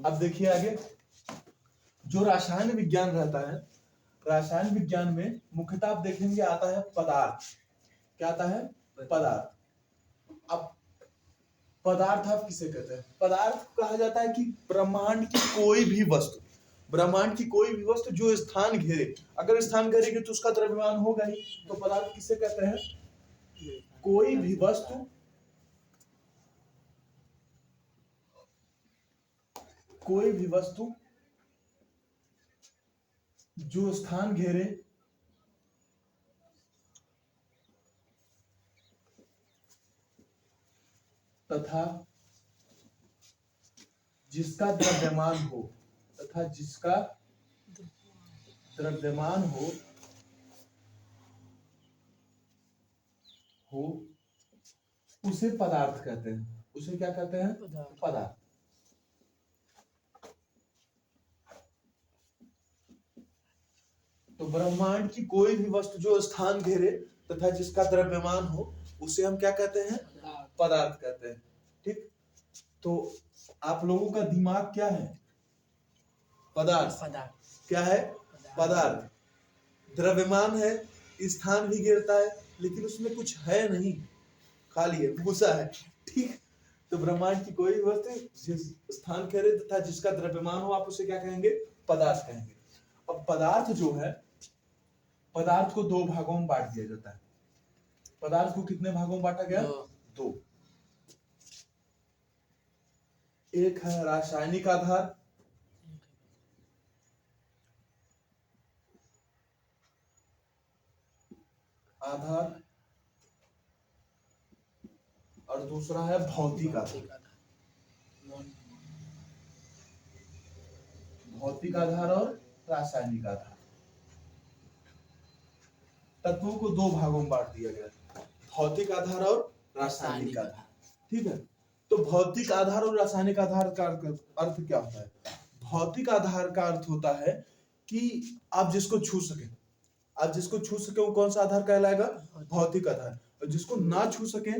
अब देखिए आगे, जो रसायन विज्ञान रहता है, रसायन विज्ञान में मुख्यतः आप देखेंगे आता है पदार्थ। क्या आता है? पदार्थ। अब पदार्थ आप किसे कहते हैं? पदार्थ कहा जाता है कि ब्रह्मांड की कोई भी वस्तु, ब्रह्मांड की कोई भी वस्तु जो स्थान घेरे, अगर स्थान घेरेगी तो उसका द्रव्यमान होगा ही, तो पदार्थ किसे कहते हैं? कोई भी वस्तु, कोई भी वस्तु जो स्थान घेरे तथा जिसका द्रव्यमान हो, तथा जिसका द्रव्यमान हो उसे पदार्थ कहते हैं। उसे क्या कहते हैं? पदार्थ। तो ब्रह्मांड की कोई भी वस्तु जो स्थान घेरे तथा जिसका द्रव्यमान हो उसे हम क्या कहते हैं? पदार्थ कहते हैं। ठीक, तो आप लोगों का दिमाग क्या है? पदार्थ। क्या है? पदार्थ। द्रव्यमान है, स्थान भी घेरता है, लेकिन उसमें कुछ है नहीं, खाली है, भूसा है। ठीक, तो ब्रह्मांड की कोई वस्तु जिस स्थान घेरे तथा जिसका द्रव्यमान हो, आप उसे क्या कहेंगे? पदार्थ कहेंगे। अब पदार्थ जो है, पदार्थ को दो भागों में बांट दिया जाता है। पदार्थ को कितने भागों में बांटा गया? दो। एक है रासायनिक आधार, और दूसरा है भौतिक आधार। भौतिक आधार और रासायनिक आधार। तत्वों को दो भागों में बांट दिया गया, भौतिक आधार और रासायनिक आधार। ठीक है, तो भौतिक आधार और रासायनिक आधार का अर्थ क्या होता है? भौतिक आधार का अर्थ होता है कि आप जिसको छू सके, आप जिसको छू सके वो कौन सा आधार कहलाएगा? भौतिक आधार। और जिसको ना छू सके,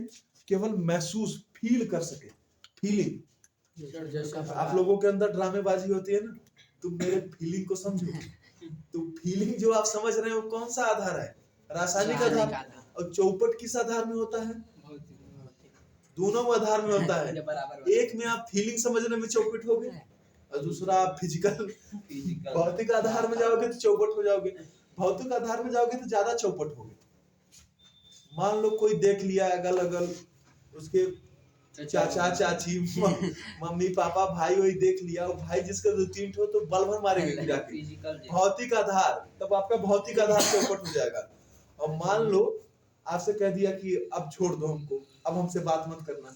केवल महसूस, फील कर सके, फीलिंग। आप लोगों के अंदर ड्रामेबाजी होती है ना, तुम मेरे फीलिंग को समझो, तो फीलिंग जो आप समझ रहे हो कौन सा आधार है? रासायनिक आधार। और चौपट किस आधार में होता है? दोनों आधार में होता है। एक में आप फीलिंग समझने में चौपट होगे और दूसरा आप फिजिकल भौतिक आधार में जाओगे तो चौपट हो जाओगे। भौतिक आधार में जाओगे तो ज्यादा चौपट होगे। मान लो कोई देख लिया अगल अगल, उसके चाचा चाची मम्मी पापा भाई वही देख लिया, भाई जिसका दो तीन ठो तो बल भर मारेंगे जाके। भौतिक आधार, तब आपका भौतिक आधार चौपट हो जाएगा। और मान लो आपसे कह दिया कि अब छोड़ दो हमको, अब हमसे बात मत करना,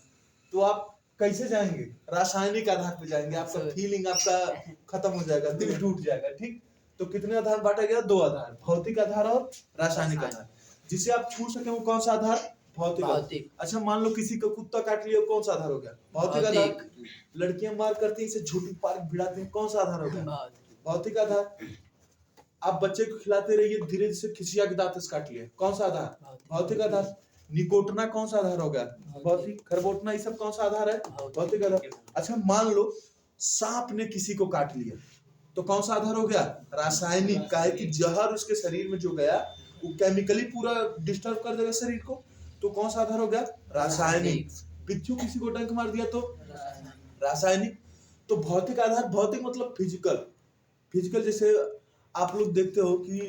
तो आप कैसे जाएंगे? रासायनिक आधार पे जाएंगे। आपका फीलिंग आपका खत्म हो जाएगा, दिल टूट जाएगा। ठीक, तो कितने आधार बांटा गया? दो आधार, भौतिक आधार और रासायनिक आधार। जिसे आप छू सके वो कौन सा आधार? भौतिक। अच्छा, मान लो किसी का कुत्ता काट लिया, कौन सा आधार हो गया? भौतिक आधार। लड़कियां मार करती है, इसे झूठी पार्क भिड़ाते हैं, कौन सा आधार हो गया? भौतिक आधार। आप बच्चे को खिलाते रहिए, धीरे से खिसिया के दांत से काट लिए, कौन सा आधार? भौतिक आधार। निकोटना कौन सा आधार हो गया? भौतिक। खरबोटना, ये सब कौन सा आधार है? भौतिक आधार। अच्छा, मान लो सांप ने किसी को काट लिया, तो कौन सा आधार हो गया? रासायनिक। का है कि जहर उसके शरीर में जो गया वो केमिकली पूरा डिस्टर्ब कर देगा शरीर को, तो कौन सा आधार हो गया? रासायनिक। बिच्छू किसी को डंक मार दिया तो रासायनिक। तो भौतिक आधार, भौतिक मतलब फिजिकल। फिजिकल जैसे आप लोग देखते हो कि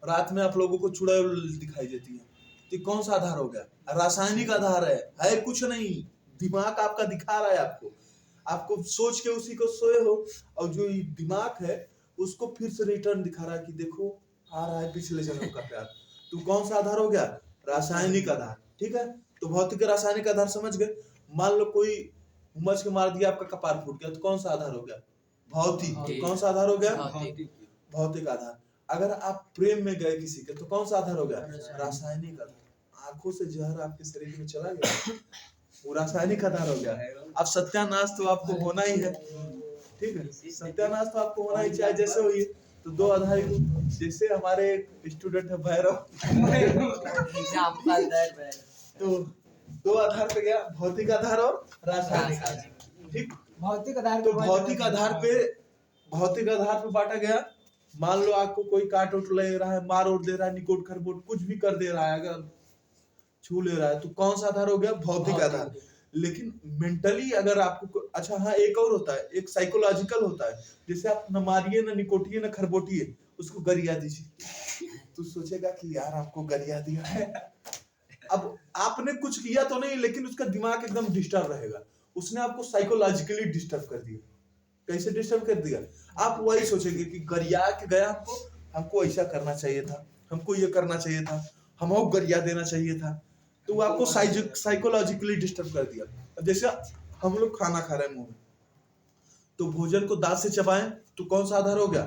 रात में आप लोगों को चुड़ैल दिखाई देती है, तो कौन सा आधार हो गया? रासायनिक आधार है कुछ नहीं, दिमाग आपका दिखा रहा है आपको, आपको सोच के उसी को सोए हो, और जो दिमाग है उसको फिर से रिटर्न दिखा रहा है कि देखो आ रहा है पिछले जन्म का प्यार। तो कौन सा आधार हो गया? रासायनिक आधार। ठीक है, तो भौतिक रासायनिक आधार समझ गए। मान लो कोई उमच के मार दिया, आपका कपार फूट गया, तो कौन सा आधार हो गया? भौतिक। कौन सा आधार हो गया? भौतिक आधार। अगर आप प्रेम में गए किसी के, तो कौन सा आधार हो गया? रासायनिक आधार। आंखों से जहर आपके शरीर में चला गया, वो रासायनिक आधार हो गया। अब सत्यानाश तो आपको होना ही है। ठीक है, सत्यानाश तो आपको होना ही चाहे जैसे हुई। तो दो आधार, जैसे हमारे स्टूडेंट है भैरव तो दो आधार पे गया, भौतिक आधार और रासायनिक आधार। ठीक, भौतिक आधार तो भौतिक आधार पे बांटा गया। मान लो आपको कोई काट उठ ले रहा है, मार उड़ दे रहा है, निकोट खरबोट कुछ भी कर दे रहा है, अगर छू ले रहा है, तो कौन सा आधार हो गया? भौतिक आधार। लेकिन मेंटली अगर आपको अच्छा, हाँ एक और होता है, एक साइकोलॉजिकल होता है। जैसे आप न मारिए, न निकोटिए, न खरबोटिए, उसको गरिया दीजिए, तो सोचेगा कि यार आपको गरिया दिया है। अब आपने कुछ किया तो नहीं, लेकिन उसका दिमाग एकदम डिस्टर्ब रहेगा। उसने आपको साइकोलॉजिकली डिस्टर्ब कर दिया। कैसे डिस्टर्ब कर दिया? आप वही सोचेंगे कि गरिया के गया, हमको ऐसा करना चाहिए था, हमको ये करना चाहिए था, हमको गरिया देना चाहिए था। तो वो आपको साइकोलॉजिकली डिस्टर्ब कर दिया। जैसे हम लोग खाना खा रहे हैं मुंह में, तो भोजन को दांत से चबाएं तो कौन सा आधार हो गया?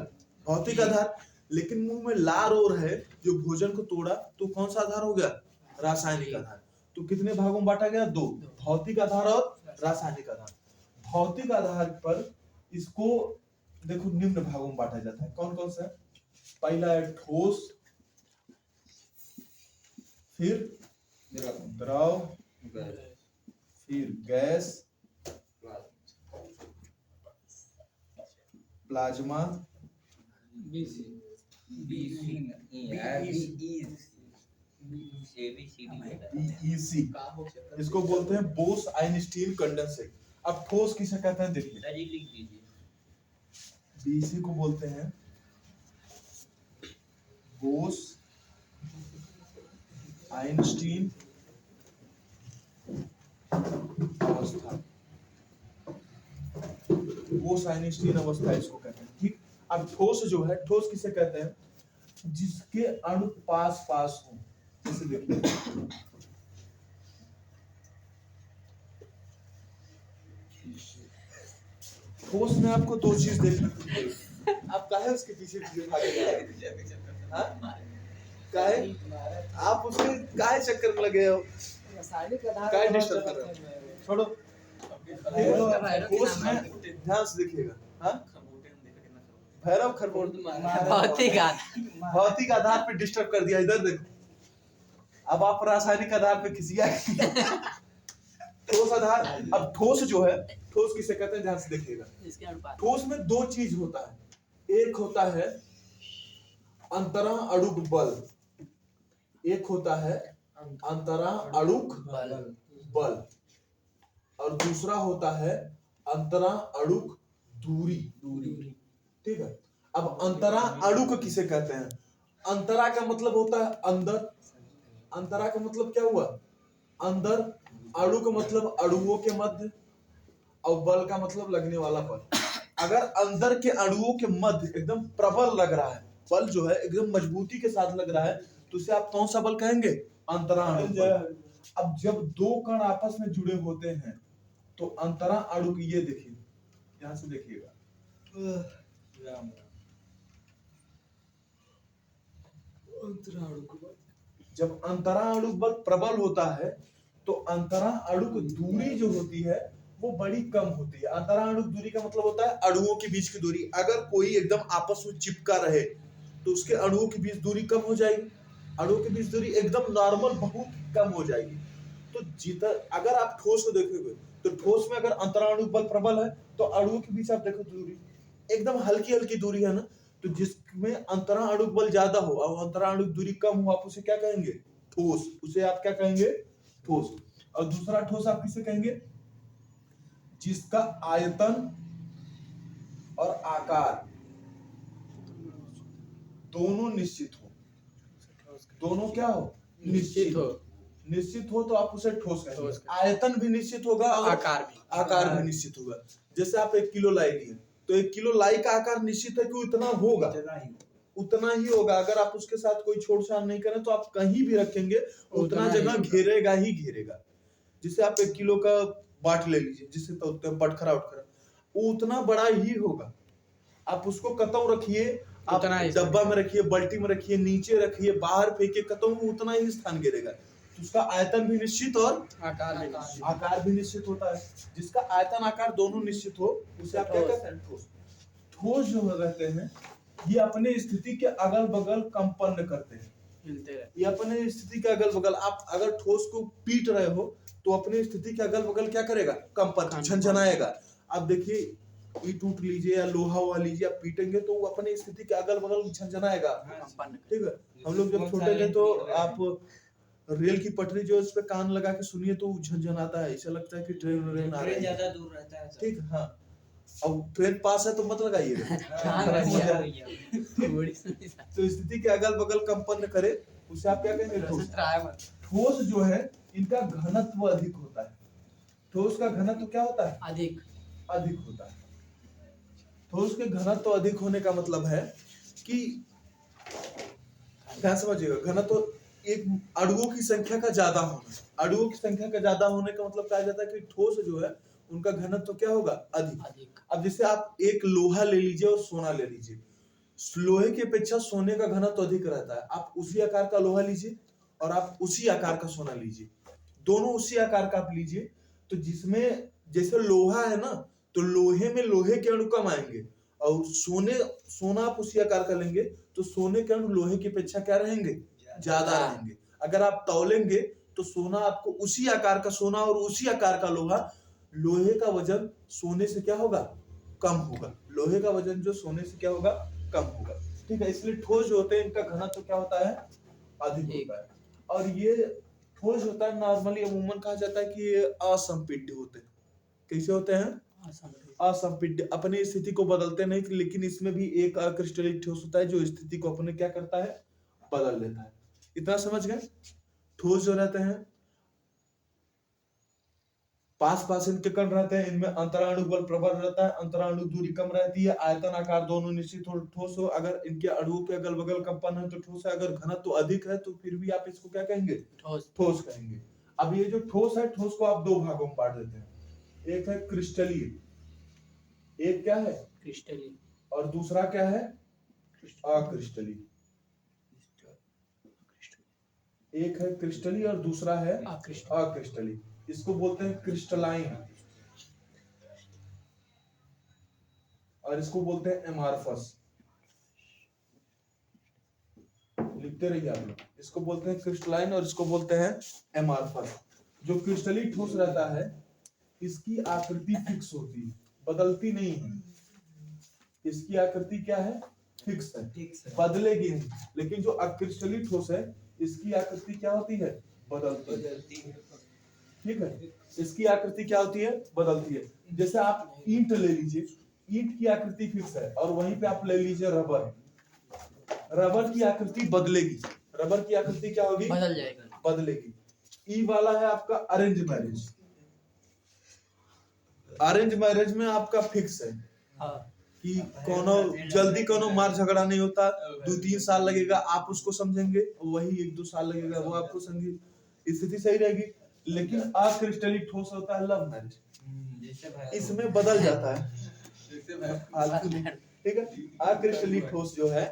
भौतिक आधार। लेकिन मुंह में लार और है जो भोजन को तोड़ा, तो कौन सा आधार हो गया? रासायनिक आधार। तो कितने भागों में बांटा गया? 2, भौतिक आधार और रासायनिक आधार। भौतिक आधार पर इसको देखो निम्न भागों में बांटा जाता है। कौन कौन सा है? पहला है ठोस, फिर द्रव, फिर गैस, प्लाज्मा, बीईसी। इसको बोलते हैं बोस आइंस्टीन कंडेंसेट। अब ठोस किसे कहते हैं? देखिए, बीईसी को बोलते हैं बोस आइंस्टीन अवस्था। बोस आइंस्टीन अवस्था इसको कहते हैं, ठीक। अब ठोस जो है, ठोस किसे कहते हैं? जिसके अणु पास पास हो। जैसे देखिए, ठोस में आपको 2 चीज देखने को मिलेगी। आप काहे उसके पीछे भागे जा रहे हैं? काहे आप उसके काहे चक्कर में लगे हो? रासायनिक आधार काहे डिस्टर्ब कर रहे हो? छोड़ो। ठोस में ध्यान से देखिएगा, हाँ, भैरव खरबोट भौतिक आधार पे डिस्टर्ब कर दिया। इधर देखो, अब आप रासायनिक आधार पे खिसिया। ठोस आधार। अब ठोस जो है, ठोस किसे कहते हैं? ध्यान से देखिएगा। ठोस में 2 चीज होता है। एक होता है अंतरः अणुक बल, एक होता है अंतरः अणुक बल, और दूसरा होता है अंतरः अणुक दूरी। ठीक है। अब अंतरा अणुक किसे कहते हैं? अंतरा का मतलब होता है अंदर। अंतरा का मतलब क्या हुआ? अंदर। अणु का मतलब अणुओं के मध्य, और बल का मतलब लगने वाला बल। अगर अंदर के अणुओं के मध्य एकदम प्रबल लग रहा है, बल जो है एकदम मजबूती के साथ लग रहा है, तो उसे आप कौन सा बल कहेंगे? अंतरा अणुक बल। अब जब 2 कण आपस में जुड़े होते हैं तो अंतरा अणुक, ये देखिए, यहां से देखिएगा, जब अंतरा अणुक बल प्रबल होता है तो अंतरा अणुक दूरी जो होती है वो बड़ी कम होती है। अंतरा अणुक दूरी का मतलब होता है अणुओं के बीच की दूरी। अगर कोई एकदम आपस में चिपका रहे तो उसके अणुओं के बीच दूरी कम हो जाएगी। अणुओं के बीच दूरी एकदम नॉर्मल बहुत कम हो जाएगी। तो जिधर अगर आप ठोस को देखोगे तो ठोस में अगर अंतरा अणुक बल प्रबल है तो अणुओं के बीच आप देखो दूरी एकदम हल्की हल्की दूरी है ना। तो जिसमें अंतरा अणुक बल ज्यादा हो और अंतरा अणुक दूरी कम हो, आप उसे क्या कहेंगे? ठोस। उसे आप क्या कहेंगे? ठोस। और दूसरा ठोस आप किसे कहेंगे? जिसका आयतन और आकार दोनों निश्चित हो। दोनों क्या हो? निश्चित हो। निश्चित हो तो आप उसे ठोस कहेंगे। आयतन भी निश्चित होगा और आकार भी निश्चित होगा। जैसे आप 1 किलो लाई लिए तो 1 किलो लाई का आकार निश्चित है कि उतना होगा, उतना ही होगा। अगर आप उसके साथ कोई छोड़छाड़ नहीं करें तो आप कहीं भी रखेंगे उतना जगह घेरेगा ही घेरेगा। जिसे आप 1 किलो का बाट ले लीजिए, जिसे तो बटखरा उठखरा, वो उतना बड़ा ही होगा। आप उसको कतौ रखिए, आप डब्बा में रखिए, बाल्टी में रखिए, नीचे रखिए, बाहर फेंकिए, कतौ उतना ही स्थान घेरेगा। तो उसका आयतन भी निश्चित और आकार भी निश्चित होता है। जिसका आयतन आकार दोनों निश्चित हो उसे आप क्या कहते हैं? ठोस। ठोस जो रहते हैं ये अपने स्थिति के अगल बगल कंपन करते हैं। ये अपने स्थिति के अगल बगल, आप अगर ठोस को पीट रहे हो तो अपने स्थिति के अगल बगल क्या करेगा? कंपन, झनझनाएगा। आप देखिए ईंट उठ लीजिए या लोहा हुआ लीजिए, आप पीटेंगे तो वो अपनी स्थिति के अगल बगल झंझनाएगा। ठीक है, हम लोग जब छोटे थे तो आप रेल की पटरी जो उस पे कान लगा के सुनिए तो झंझनाता है, ऐसा लगता है कि ट्रेन आ रही है, ज्यादा दूर रहता है। ठीक, हाँ। अब ट्रेन पास है तो मत लगाइएगा। तो स्थिति के अगल बगल कंपन करे उसे आप क्या कहेंगे? ठोस। ठोस जो है इनका घनत्व अधिक होता है। ठोस का घनत्व क्या होता है? अधिक होता है। ठोस के घनत्व अधिक होने का मतलब है कि क्या समझिएगा, घनत्व एक अणुओं की संख्या का ज्यादा होना। अणुओं की संख्या का ज्यादा होने का मतलब कहा जाता है कि ठोस जो है उनका घनत्व क्या होगा? अधिक। अब जैसे आप एक लोहा ले लीजिए और सोना ले लीजिए, लोहे की अपेक्षा सोने का घनत्व अधिक रहता है। आप उसी आकार का लोहा लीजिए और आप उसी आकार का सोना लीजिए, दोनों उसी आकार का आप लीजिए, तो जिसमें जैसे लोहा है ना, तो लोहे में लोहे के अणु कम आएंगे, और सोना आप उसी आकार का लेंगे तो सोने के अणु लोहे की अपेक्षा क्या रहेंगे? ज्यादा रहेंगे। अगर आप तौलेंगे तो सोना आपको उसी आकार का सोना और उसी आकार का लोहा, लोहे का वजन सोने से क्या होगा? कम होगा। लोहे का वजन जो सोने से क्या होगा? कम होगा। ठीक है, इसलिए ठोस जो होते हैं इनका घनत्व क्या होता है? अधिक होता है। और ये ठोस होता है नॉर्मली अमूमन कहा जाता है कि ये असंपीड्य होते हैं। कैसे होते हैं? असंपीड्य, अपनी स्थिति को बदलते नहीं, लेकिन इसमें भी एक अक्रिस्टलीय ठोस होता है जो स्थिति को अपने क्या करता है? बदल लेता है। इतना समझ गए? ठोस जो रहते हैं पास इनके कण रहते हैं, इनमें अंतराणु बल प्रबल रहता है, अंतराणु दूरी कम रहती है, आयतन आकार दोनों निश्चित हो ठोस हो। अगर इनके अणुओं के अगल बगल कंपन है तो ठोस है, अगर घनत्व तो अधिक है तो फिर भी आप इसको क्या कहेंगे? ठोस कहेंगे। अब ये जो ठोस है, ठोस को आप दो भागों में बांट देते हैं। एक है क्रिस्टलीय, एक क्या है? क्रिस्टलीय, और दूसरा क्या है? अक्रिस्टलीय। एक है क्रिस्टलीय और दूसरा है अक्रिस्टलीय। इसको बोलते हैं क्रिस्टलाइन और इसको बोलते हैं एमार्फस। लिखते रहिए आप लोग, इसको बोलते हैं क्रिस्टलाइन और इसको बोलते हैं एमार्फस। जो क्रिस्टलीय ठोस रहता है इसकी आकृति फिक्स होती है, बदलती नहीं है। इसकी आकृति क्या है? फिक्स है, बदलेगी नहीं। लेकिन जो अक्रिस्टलीय ठोस है इसकी आकृति क्या होती है? बदलती है। ठीक है, इसकी आकृति क्या होती है? बदलती है। जैसे आप ईंट ले लीजिए, ईंट की आकृति फिक्स है, और वहीं पे आप ले लीजिए रबर, रबर की आकृति बदलेगी। रबर की आकृति क्या होगी? बदल जाएगा, बदलेगी। ई वाला है आपका अरेंज मैरिज। अरेंज मैरिज में आपका फिक्स है कि कोनो जल्दी कोनो मार झगड़ा नहीं होता, 2-3 साल लगेगा आप उसको समझेंगे, वही 1-2 साल लगेगा वो आपको समझेंगे, स्थिति सही रहेगी। लेकिन अक्रिस्टलीय ठोस होता है लव मैरिज, इसमें बदल जाता है। ठीक है, अक्रिस्टलीय ठोस जो है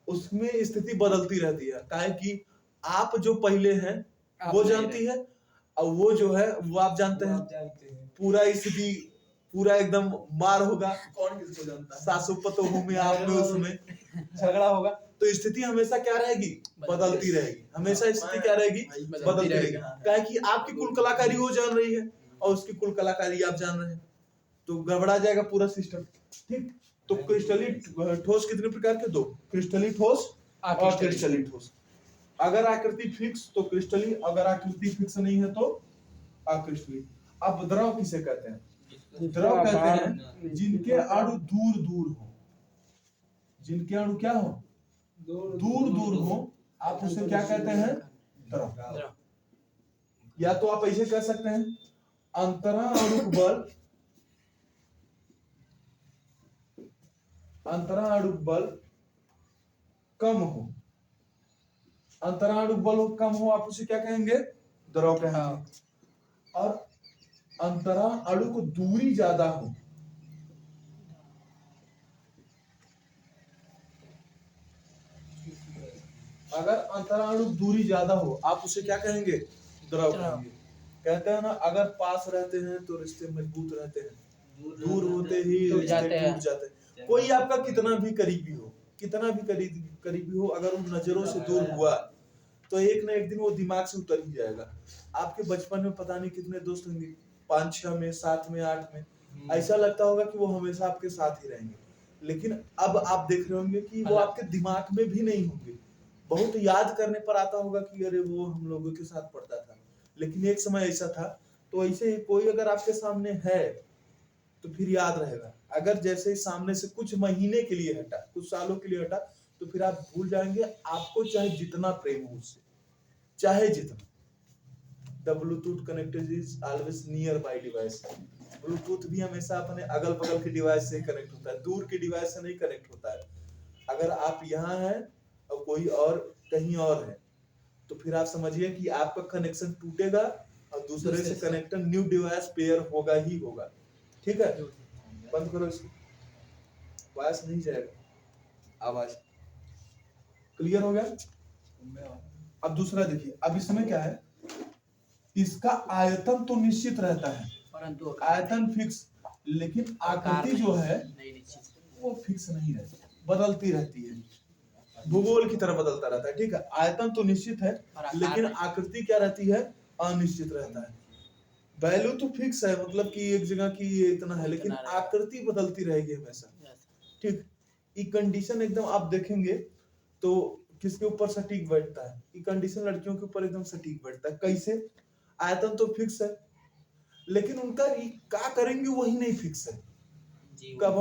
उसमें स्थिति बदलती रहती है, काहे कि आप जो पहले हैं वो जानती है, और वो जो है वो आप जानते हैं। पूरा स्थिति पूरा एकदम मार होगा, कौन किसको जानता है, सासू पतोहू में आप में उसमें झगड़ा होगा, तो स्थिति हमेशा क्या रहेगी? बदलती रहेगी। हमेशा स्थिति क्या रहेगी? बदलती रहेगी। काहे कि आपकी कुल कलाकारी वो जान रही है और उसकी कुल कलाकारी आप जान रहे हैं, तो गड़बड़ा जाएगा पूरा सिस्टम। ठीक, तो क्रिस्टलीय ठोस कितने प्रकार के? 2, क्रिस्टलीय ठोस और क्रिस्टलीय ठोस। अगर आकृति फिक्स तो क्रिस्टलीय, अगर आकृति फिक्स नहीं है तो अक्रिस्टलीय। अब द्रव किसे कहते हैं? द्रव कहते हैं जिनके अणु दूर दूर हो, जिनके अणु क्या हो? दूर दूर हो, आप उसे क्या कहते हैं? द्रव। या तो आप ऐसे कह सकते हैं अंतराणुक बल, अंतराणुक बल कम हो, अंतराणुक बल कम हो, आप उसे क्या कहेंगे? द्रव कहेंगे। और अंतराणुक दूरी ज्यादा हो, अगर अंतराणुक दूरी ज्यादा हो आप उसे क्या कहेंगे? द्रव कहेंगे। कहते हैं ना, अगर पास रहते हैं तो रिश्ते मजबूत रहते हैं, दूर होते ही रिश्ते टूट जाते हैं। कोई आपका कितना भी करीबी हो, कितना भी करीबी हो, अगर उन नजरों से दूर हुआ तो एक ना एक दिन वो दिमाग से उतर ही जाएगा। आपके बचपन में पता नहीं कितने दोस्त होंगे, 5-6 में, 7 में, 8 में, ऐसा लगता होगा कि वो हमेशा आपके साथ ही रहेंगे, लेकिन अब आप देख रहे होंगे कि वो आपके दिमाग में भी नहीं होंगे। बहुत याद करने पर आता होगा कि अरे वो हम लोगों के साथ पढ़ता था, लेकिन एक समय ऐसा था। तो ऐसे ही कोई अगर आपके सामने है तो फिर याद रहेगा। अगर जैसे ही सामने से कुछ महीने के लिए हटा, कुछ सालों के लिए हटा, तो फिर आप भूल जाएंगे, आपको चाहे जितना प्रेम हो उससे, चाहे जितना। The Bluetooth connected is always near by device. Bluetooth भी हमेशा अपने अगल बगल के डिवाइस से कनेक्ट होता है, दूर के डिवाइस से नहीं कनेक्ट होता है। अगर आप यहाँ हैं और कोई और कहीं और है, तो फिर आप समझिए कि आपका कनेक्शन टूटेगा और दूसरे से कनेक्टेड न्यू डिवाइस पेयर होगा ही होगा। ठीक है, बंद करो इसको, वॉइस नहीं जाएगा, आवाज क्लियर हो गया। अब दूसरा देखिए, अब इसमें क्या है, इसका आयतन तो निश्चित रहता है, परंतु आयतन फिक्स, लेकिन आकृति जो है वो फिक्स नहीं रहती, बदलती रहती है, भूगोल की तरह बदलता रहता है। ठीक है, आयतन तो निश्चित है, लेकिन आकृति क्या रहती है, अनिश्चित रहता है। वैल्यू तो फिक्स है, मतलब कि एक जगह की ये इतना है, लेकिन आकृति बदलती रहेगी हमेशा। ठीक, ये कंडीशन एकदम आप देखेंगे तो किसके ऊपर सटीक बैठता है, ये कंडीशन लड़कियों के ऊपर एकदम सटीक बैठता है। कैसे? आयतन तो फिक्स है, लेकिन उनका क्या करेंगे वही नहीं फिक्स है। कब